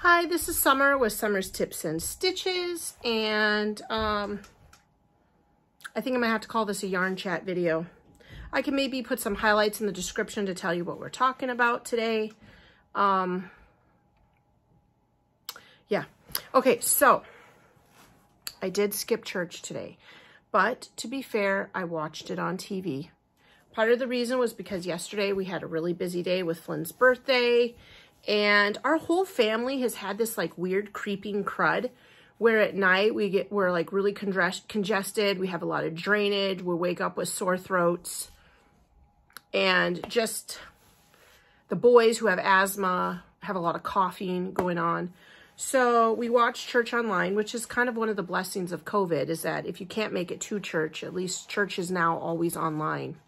Hi, this is Summer with Summer's Tips and Stitches, and I think I'm gonna have to call this a yarn chat video. I can maybe put some highlights in the description to tell you what we're talking about today. Yeah. Okay, so I did skip church today, but to be fair, I watched it on TV. Part of the reason was because yesterday we had a really busy day with Flynn's birthday, and our whole family has had this like weird creeping crud where at night we're like really congested. We have a lot of drainage. We wake up with sore throats, and just the boys who have asthma have a lot of coughing going on. So we watched church online, which is kind of one of the blessings of COVID, is that if you can't make it to church, at least church is now always online.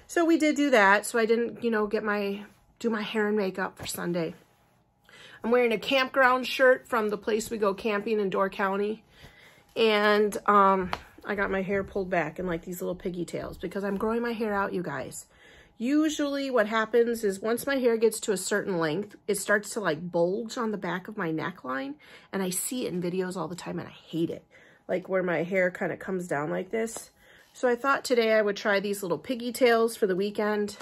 So we did do that. So I didn't, you know, do my hair and makeup for Sunday. I'm wearing a campground shirt from the place we go camping in Door County. And I got my hair pulled back in like these little piggy tails because I'm growing my hair out, you guys. Usually what happens is once my hair gets to a certain length, it starts to like bulge on the back of my neckline. And I see it in videos all the time and I hate it. Like where my hair kind of comes down like this. So I thought today I would try these little piggy tails for the weekend.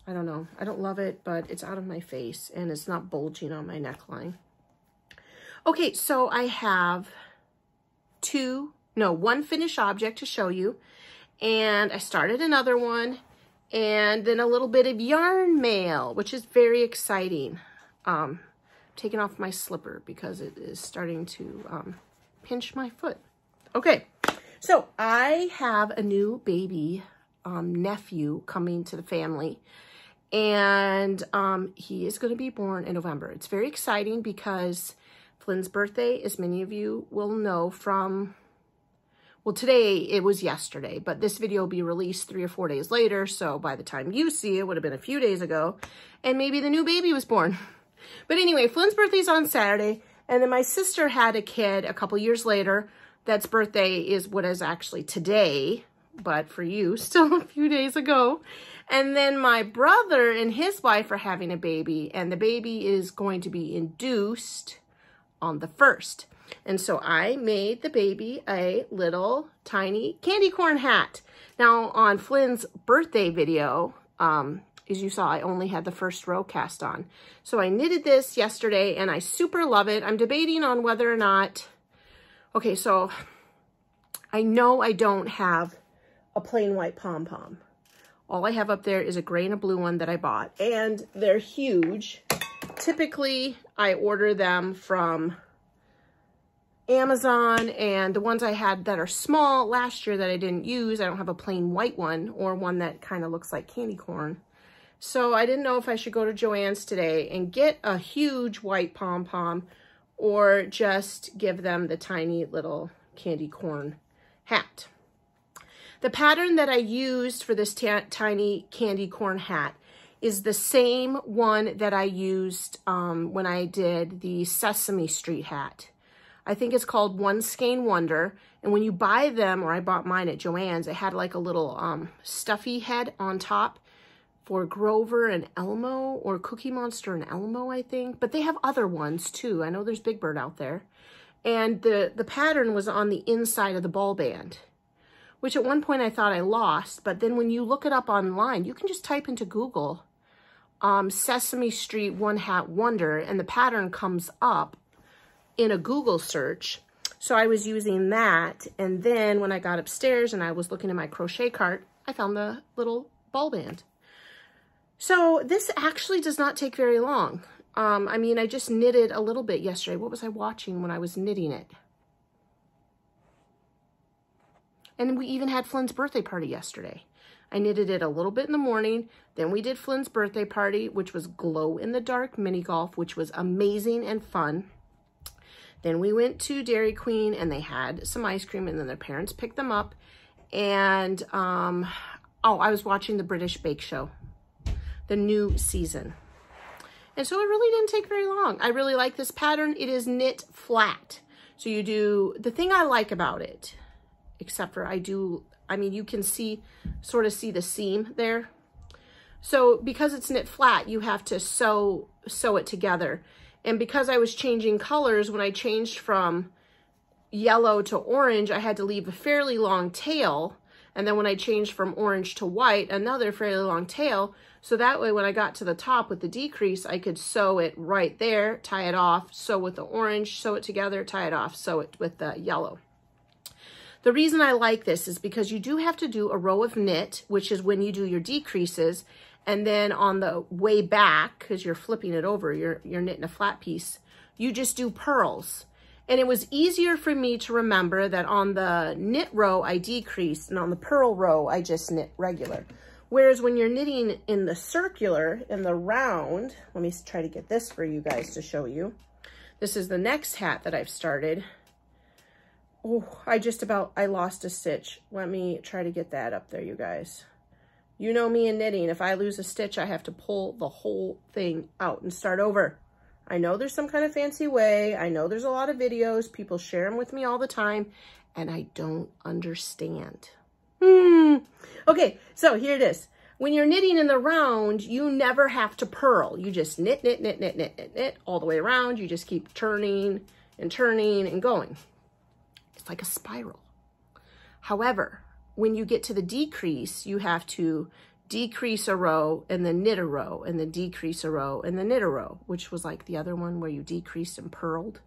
I don't know. I don't love it, but it's out of my face and it's not bulging on my neckline. Okay, so I have one finished object to show you. And I started another one and then a little bit of yarn mail, which is very exciting. Taking off my slipper because it is starting to pinch my foot. Okay, so I have a new baby nephew coming to the family, and he is going to be born in November. It's very exciting because Flynn's birthday, as many of you will know from, well, today it was yesterday, but this video will be released 3 or 4 days later, so by the time you see it, would have been a few days ago, and maybe the new baby was born. But anyway, Flynn's birthday's on Saturday, and then my sister had a kid a couple years later that's birthday is what is actually today, but for you, still a few days ago. And then my brother and his wife are having a baby, and the baby is going to be induced on the 1st. And so I made the baby a little tiny candy corn hat. Now on Flynn's birthday video, as you saw, I only had the first row cast on. So I knitted this yesterday and I super love it. I'm debating on whether or not, okay, so I know I don't have a plain white pom-pom. All I have up there is a gray and a blue one that I bought, and they're huge. Typically, I order them from Amazon, and the ones I had that are small last year that I didn't use, I don't have a plain white one or one that kind of looks like candy corn. So I didn't know if I should go to Joann's today and get a huge white pom-pom or just give them the tiny little candy corn hat. The pattern that I used for this tiny candy corn hat is the same one that I used when I did the Sesame Street hat. I think it's called One Skein Wonder. And when you buy them, or I bought mine at Joann's, it had like a little stuffy head on top for Grover and Elmo, or Cookie Monster and Elmo, I think. But they have other ones too. I know there's Big Bird out there. And the pattern was on the inside of the ball band, which at one point I thought I lost. But then when you look it up online, you can just type into Google Sesame Street One Hat Wonder, and the pattern comes up in a Google search. So I was using that, and then when I got upstairs and I was looking in my crochet cart, I found the little ball band. So this actually does not take very long. I mean, I just knitted a little bit yesterday. What was I watching when I was knitting it? And we even had Flynn's birthday party yesterday. I knitted it a little bit in the morning. Then we did Flynn's birthday party, which was glow-in-the-dark mini golf, which was amazing and fun. Then we went to Dairy Queen and they had some ice cream, and then their parents picked them up. And, oh, I was watching the British Bake Show, the new season. And so it really didn't take very long. I really like this pattern. It is knit flat. So you do, the thing I like about it, except for I mean, you can sort of see the seam there. So because it's knit flat, you have to sew it together. And because I was changing colors, when I changed from yellow to orange, I had to leave a fairly long tail. And then when I changed from orange to white, another fairly long tail. So that way, when I got to the top with the decrease, I could sew it right there, tie it off, sew with the orange, sew it together, tie it off, sew it with the yellow. The reason I like this is because you do have to do a row of knit, which is when you do your decreases. And then on the way back, because you're flipping it over, you're knitting a flat piece, you just do purls. And it was easier for me to remember that on the knit row, I decreased, and on the purl row, I just knit regular. Whereas when you're knitting in the circular, in the round, let me try to get this for you guys to show you. This is the next hat that I've started. Oh, I lost a stitch. Let me try to get that up there, you guys. You know me in knitting. If I lose a stitch, I have to pull the whole thing out and start over. I know there's some kind of fancy way. I know there's a lot of videos. People share them with me all the time, and I don't understand. Okay, so here it is. When you're knitting in the round, you never have to purl. You just knit, knit, knit, knit, knit, knit, knit all the way around. You just keep turning and turning and going. It's like a spiral. However, when you get to the decrease, you have to decrease a row and then knit a row and then decrease a row and then knit a row, which was like the other one where you decreased and purled.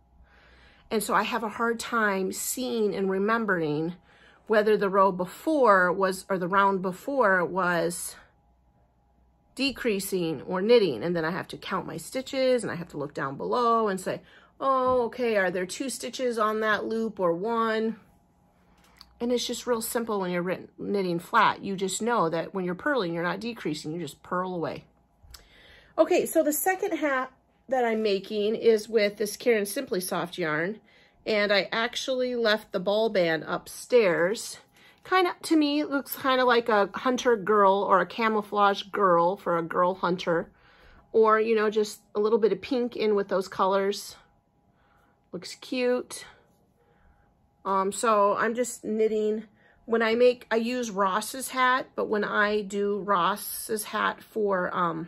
And so I have a hard time seeing and remembering whether the row before was, or the round before was decreasing or knitting. And then I have to count my stitches and I have to look down below and say, oh, okay, are there 2 stitches on that loop or 1? And it's just real simple when you're knitting flat. You just know that when you're purling, you're not decreasing, you just purl away. Okay, so the second hat that I'm making is with this Caron Simply Soft yarn. And I actually left the ball band upstairs. Kind of, to me, it looks kind of like a hunter girl or a camouflage girl for a girl hunter. Or, you know, just a little bit of pink in with those colors. Looks cute. So I'm just knitting. When I use Ross's hat, but when I do Ross's hat for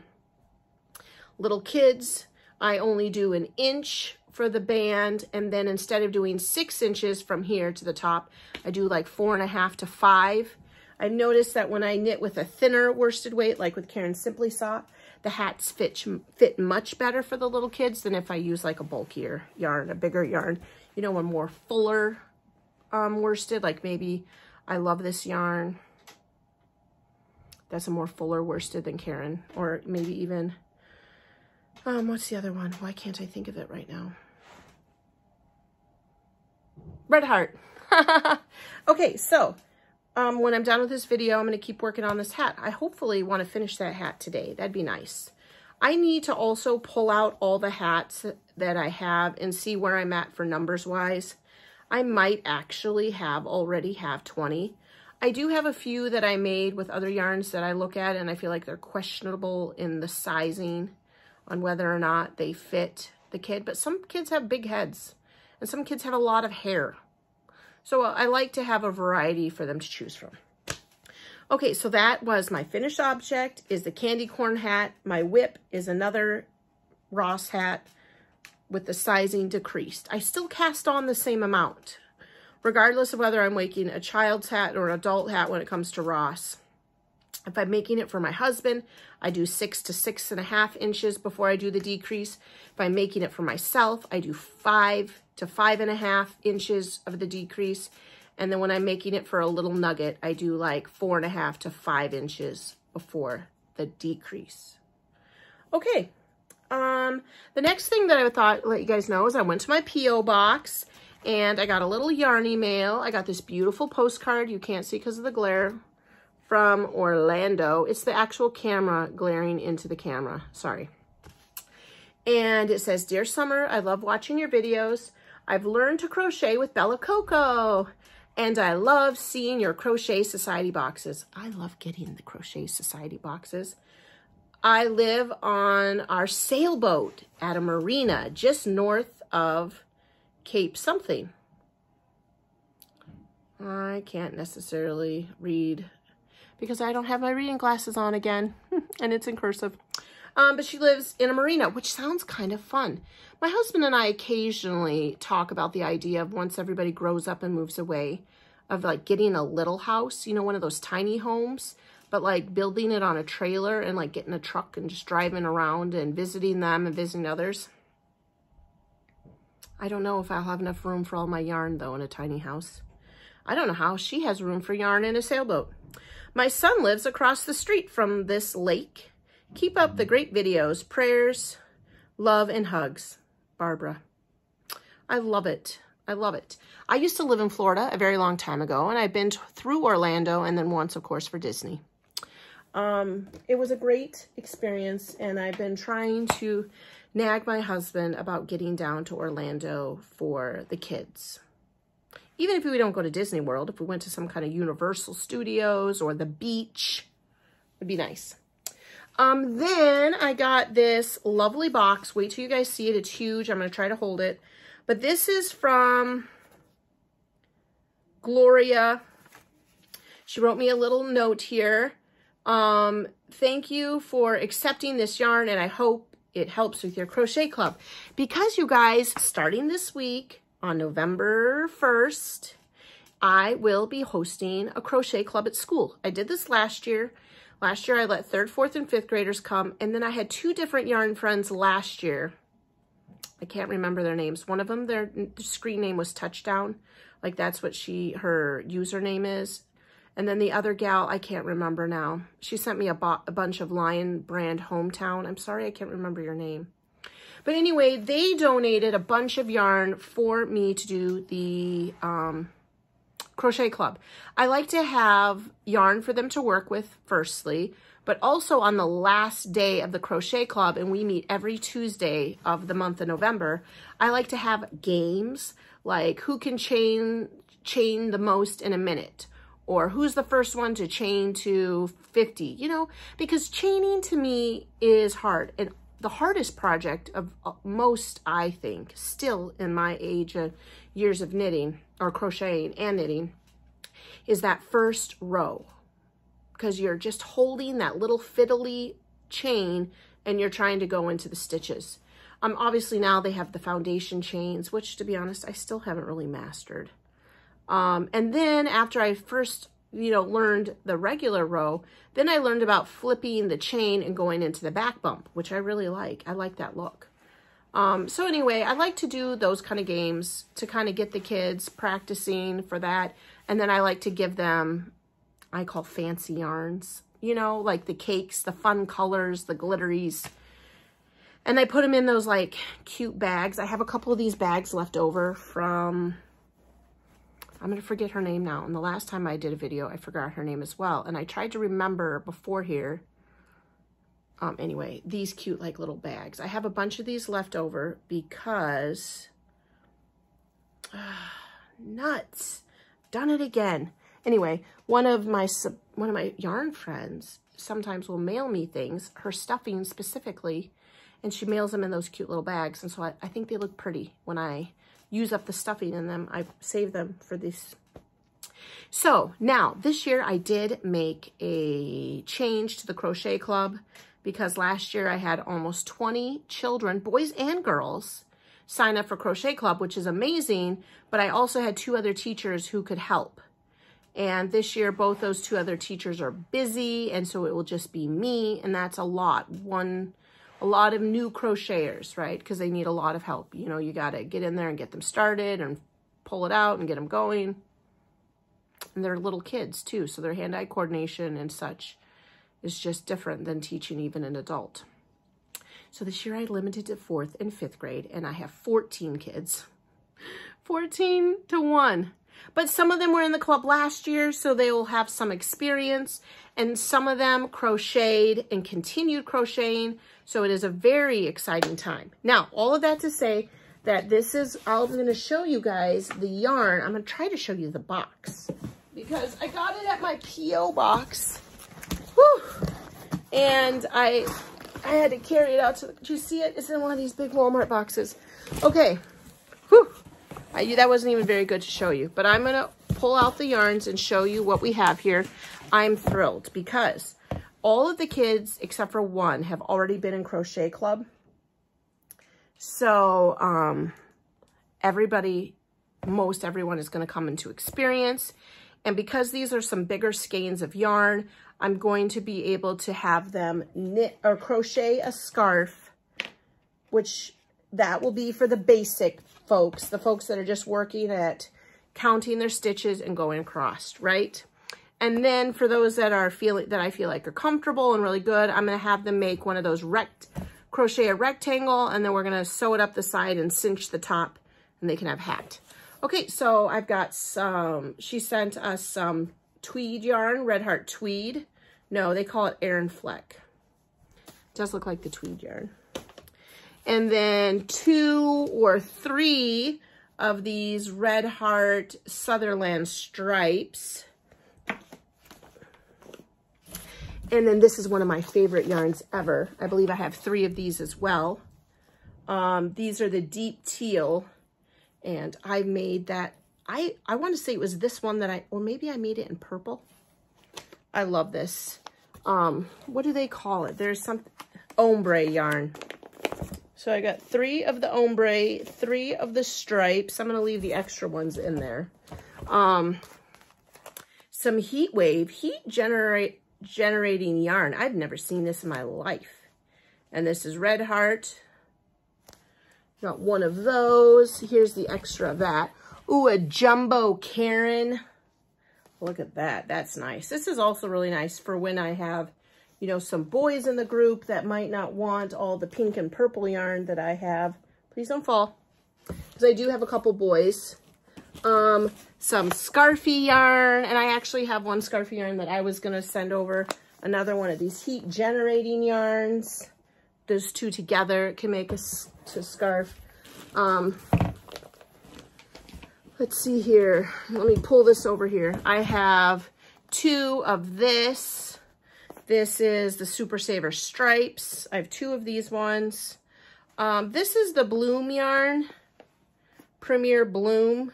little kids, I only do 1 inch for the band. And then instead of doing 6 inches from here to the top, I do like 4.5 to 5. I've noticed that when I knit with a thinner worsted weight, like with Caron Simply Soft, the hats fit much better for the little kids than if I use like a bulkier yarn, a bigger yarn, you know, a more fuller worsted. Like maybe I love this yarn. That's a more fuller worsted than Caron, or maybe even, what's the other one? Why can't I think of it right now? Red Heart. Okay, so when I'm done with this video, I'm going to keep working on this hat. I hopefully want to finish that hat today. That'd be nice. I need to also pull out all the hats that I have and see where I'm at for numbers wise. I might actually already have 20. I do have a few that I made with other yarns that I look at and I feel like they're questionable in the sizing on whether or not they fit the kid. But some kids have big heads and some kids have a lot of hair. So I like to have a variety for them to choose from. Okay, so that was my finished object, is the candy corn hat. My whip is another Ross hat with the sizing decreased. I still cast on the same amount, regardless of whether I'm making a child's hat or an adult hat when it comes to Ross. If I'm making it for my husband, I do 6 to 6.5 inches before I do the decrease. If I'm making it for myself, I do 5 to 5.5 inches of the decrease. And then when I'm making it for a little nugget, I do like 4.5 to 5 inches before the decrease. Okay. The next thing that I thought I'd let you guys know is I went to my P.O. box and I got a little yarn email. I got this beautiful postcard. You can't see because of the glare, from Orlando. It's the actual camera glaring into the camera. Sorry. And it says, "Dear Summer, I love watching your videos. I've learned to crochet with Bella Coco. And I love seeing your Crochet Society boxes." I love getting the Crochet Society boxes. I live on our sailboat at a marina just north of Cape something. I can't necessarily read because I don't have my reading glasses on again, and it's in cursive. But she lives in a marina, which sounds kind of fun. My husband and I occasionally talk about the idea of once everybody grows up and moves away, of like getting a little house, you know, one of those tiny homes, but like building it on a trailer and like getting a truck and just driving around and visiting them and visiting others. I don't know if I'll have enough room for all my yarn though in a tiny house. I don't know how she has room for yarn in a sailboat. My son lives across the street from this lake. Keep up the great videos. Prayers, love, and hugs. Barbara. I love it. I love it. I used to live in Florida a very long time ago, and I've been through Orlando and then once, of course, for Disney. It was a great experience, and I've been trying to nag my husband about getting down to Orlando for the kids. Even if we don't go to Disney World, if we went to some kind of Universal Studios or the beach, it'd be nice. Then I got this lovely box. Wait till you guys see it. It's huge. I'm going to try to hold it. But this is from Gloria. She wrote me a little note here. Thank you for accepting this yarn, and I hope it helps with your crochet club. Because you guys, starting this week on November 1st, I will be hosting a crochet club at school. I did this last year. Last year, I let 3rd, 4th, and 5th graders come, and then I had 2 different yarn friends last year. I can't remember their names. One of them, their screen name was Touchdown. Like, that's what her username is. And then the other gal, I can't remember now. She sent me a bunch of Lion Brand Hometown. I'm sorry, I can't remember your name. But anyway, they donated a bunch of yarn for me to do the crochet club. I like to have yarn for them to work with firstly, but also on the last day of the crochet club, and we meet every Tuesday of the month of November, I like to have games like who can chain the most in a minute, or who's the first one to chain to 50, you know, because chaining to me is hard. And the hardest project of most, I think, still in my age of years of knitting or crocheting and knitting, is that first row, because you're just holding that little fiddly chain and you're trying to go into the stitches. Obviously now they have the foundation chains, which to be honest, I still haven't really mastered. And then after I first, learned the regular row, then I learned about flipping the chain and going into the back bump, which I really like. I like that look. So anyway, I like to do those kind of games to kind of get the kids practicing for that. And then I like to give them, I call fancy yarns, like the cakes, the fun colors, the glitteries. And I put them in those like cute bags. I have a couple of these bags left over from, I'm going to forget her name now. And the last time I did a video, I forgot her name as well. And I tried to remember before here. Anyway, these cute like little bags. I have a bunch of these left over because, nuts, done it again. Anyway, one of my yarn friends sometimes will mail me things, her stuffing specifically, and she mails them in those cute little bags. And so I think they look pretty when I use up the stuffing in them. I save them for this. So now this year I did make a change to the crochet club, because last year I had almost 20 children, boys and girls, sign up for crochet club, which is amazing. But I also had 2 other teachers who could help. And this year, both those 2 other teachers are busy. And so it will just be me. And that's a lot. A lot of new crocheters, right? Because they need a lot of help. You got to get in there and get them started and pull it out and get them going. And they're little kids too. So their hand-eye coordination and such is just different than teaching even an adult. So this year I limited to 4th and 5th grade, and I have 14 kids. 14 to 1. But some of them were in the club last year, so they will have some experience, and some of them crocheted and continued crocheting. So it is a very exciting time. Now, all of that to say that this is, I'm going to show you guys the yarn. I'm going to try to show you the box, because I got it at my P.O. box. Whew. And I had to carry it out to, do you see it? It's in one of these big Walmart boxes. Okay. Whew. That wasn't even very good to show you, but I'm going to pull out the yarns and show you what we have here. I'm thrilled because all of the kids, except for one, have already been in Crochet Club. So most everyone is going to come into experience. And because these are some bigger skeins of yarn, I'm going to be able to have them knit or crochet a scarf, which that will be for the basic folks, the folks that are just working at counting their stitches and going across, right? And then for those that I feel like are comfortable and really good, I'm going to have them make one of those crochet a rectangle, and then we're going to sew it up the side and cinch the top, and they can have hat. Okay, so I've got she sent us some tweed yarn, Red Heart tweed. No, they call it Aran Fleck. It does look like the tweed yarn. And then 2 or 3 of these Red Heart Sutherland stripes. And then this is one of my favorite yarns ever. I believe I have 3 of these as well. These are the deep teal. And I made that, I want to say it was this one that or maybe I made it in purple. I love this. What do they call it? There's some ombre yarn. So I got 3 of the ombre, 3 of the stripes. I'm going to leave the extra ones in there. Some heat wave, generating yarn. I've never seen this in my life. And this is Red Heart. Got one of those. Here's the extra of that. Ooh, a jumbo Karen. Look at that. That's nice. This is also really nice for when I have, you know, some boys in the group that might not want all the pink and purple yarn that I have. Please don't fall. Because I do have a couple boys. Some scarfy yarn. And I actually have one scarfy yarn that I was going to send over. Another one of these heat generating yarns. Those 2 together can make a scarf. Let's see here. Let me pull this over here. I have 2 of this. This is the Super Saver stripes. I have 2 of these ones. This is the Bloom yarn, Premier Bloom.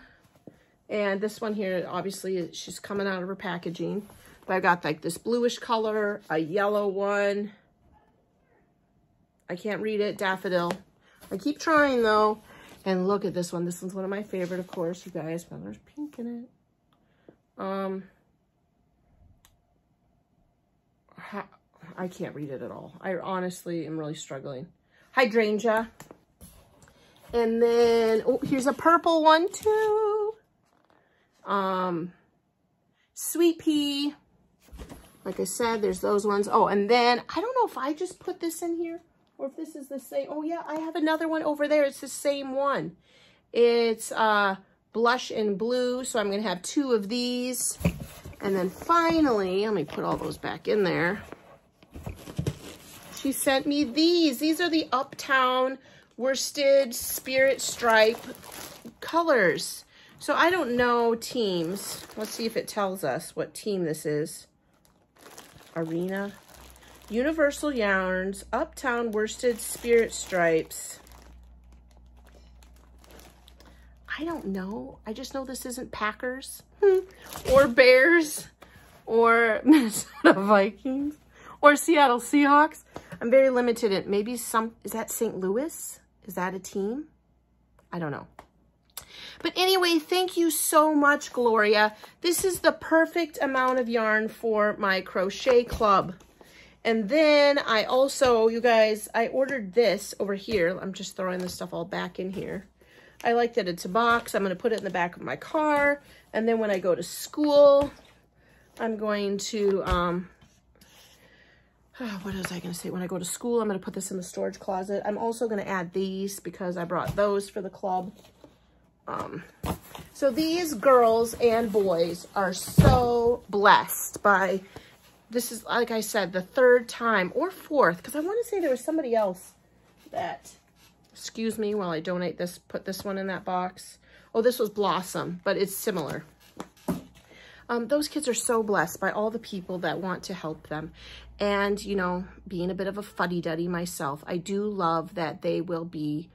And this one here, obviously, she's coming out of her packaging. But I've got like this bluish color, a yellow one. I can't read it, daffodil. I keep trying though. And look at this one. This one's one of my favorite, of course, you guys. But there's pink in it. I can't read it at all. I honestly am really struggling. Hydrangea. And then, oh, here's a purple one too. Sweet pea. Like I said, there's those ones. Oh, and then, I don't know if I just put this in here or if this is the same. Oh yeah, I have another one over there. It's the same one. It's blush and blue. So I'm going to have 2 of these. And then finally, let me put all those back in there. She sent me these. These are the Uptown Worsted Spirit Stripe colors. So I don't know teams. Let's see if it tells us what team this is. Arena. Universal Yarns, Uptown Worsted Spirit Stripes. I don't know. I just know this isn't Packers or Bears or Minnesota Vikings or Seattle Seahawks. I'm very limited in maybe is that St. Louis? Is that a team? I don't know. But anyway, thank you so much, Gloria. This is the perfect amount of yarn for my crochet club. And then I also, you guys, I ordered this over here. I'm just throwing this stuff all back in here. I like that it's a box. I'm going to put it in the back of my car. And then when I go to school, I'm going to, what was I going to say? When I go to school, I'm going to put this in the storage closet. I'm also going to add these because I brought those for the club. So these girls and boys are so blessed by, this is, like I said, the 3rd time or 4th, because I want to say there was somebody else that, excuse me while I donate this, put this one in that box. Oh, this was Blossom, but it's similar. Those kids are so blessed by all the people that want to help them. And, you know, being a bit of a fuddy-duddy myself, I do love that they will be,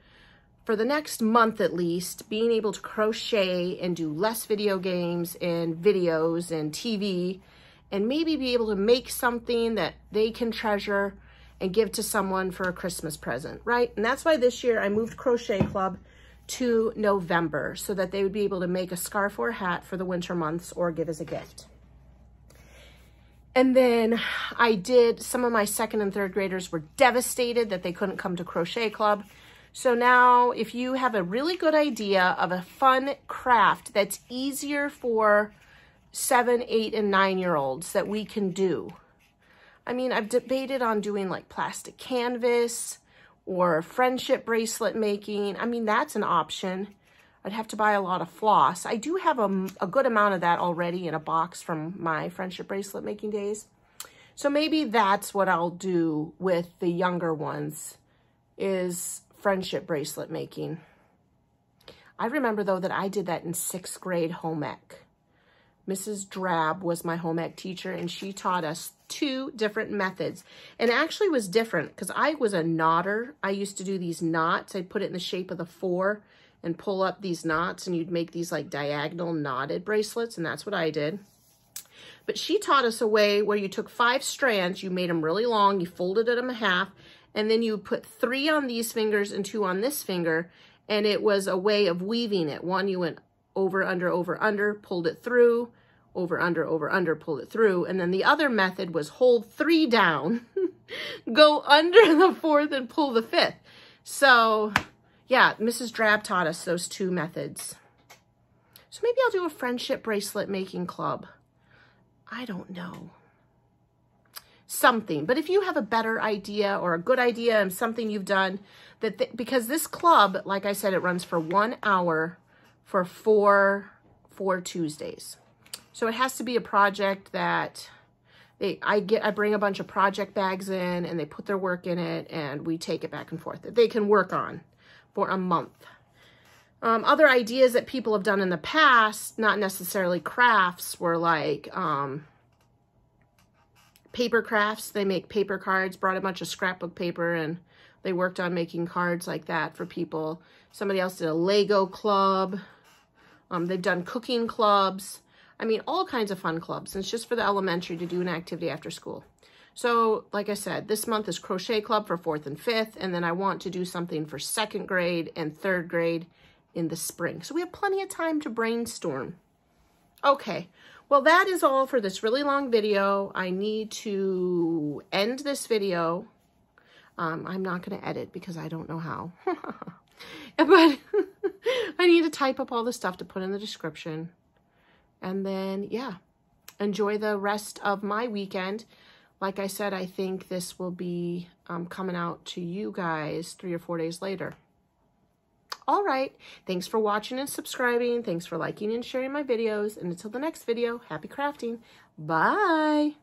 for the next month at least, being able to crochet and do less video games and videos and TV and maybe be able to make something that they can treasure and give to someone for a Christmas present, right? And that's why this year I moved Crochet Club to November so that they would be able to make a scarf or a hat for the winter months or give as a gift. And then some of my 2nd and 3rd graders were devastated that they couldn't come to Crochet Club. So now if you have a really good idea of a fun craft that's easier for 7, 8, and 9-year-olds that we can do. I mean, I've debated on doing like plastic canvas or friendship bracelet making. I mean, that's an option. I'd have to buy a lot of floss. I do have a good amount of that already in a box from my friendship bracelet making days. So maybe that's what I'll do with the younger ones, is friendship bracelet making. I remember though that I did that in 6th grade home ec. Mrs. Drab was my home ec teacher, and she taught us 2 different methods. And it actually was different because I was a knotter. I used to do these knots. I'd put it in the shape of the 4 and pull up these knots, and you'd make these like diagonal knotted bracelets, and that's what I did. But she taught us a way where you took 5 strands, you made them really long, you folded them in half, and then you put 3 on these fingers and 2 on this finger, and it was a way of weaving it. One, you went over, under, pulled it through, over, under, pulled it through. And then the other method was hold 3 down, go under the 4th and pull the 5th. So yeah, Mrs. Drab taught us those 2 methods. So maybe I'll do a friendship bracelet making club. I don't know. Something. But if you have a better idea or a good idea and something you've done, because this club, like I said, it runs for 1 hour for 4 Tuesdays. So it has to be a project that I bring a bunch of project bags in, and they put their work in it, and we take it back and forth that they can work on for a month. Other ideas that people have done in the past, not necessarily crafts, were like paper crafts. They make paper cards, brought a bunch of scrapbook paper, and they worked on making cards like that for people. Somebody else did a Lego club. They've done cooking clubs. I mean, all kinds of fun clubs. And it's just for the elementary to do an activity after school. So, like I said, this month is Crochet Club for 4th and 5th. And then I want to do something for 2nd grade and 3rd grade in the spring. So we have plenty of time to brainstorm. Okay, well, that is all for this really long video. I need to end this video. I'm not going to edit because I don't know how. But I need to type up all the stuff to put in the description. And then, yeah, enjoy the rest of my weekend. Like I said, I think this will be coming out to you guys 3 or 4 days later. All right. Thanks for watching and subscribing. Thanks for liking and sharing my videos. And until the next video, happy crafting. Bye.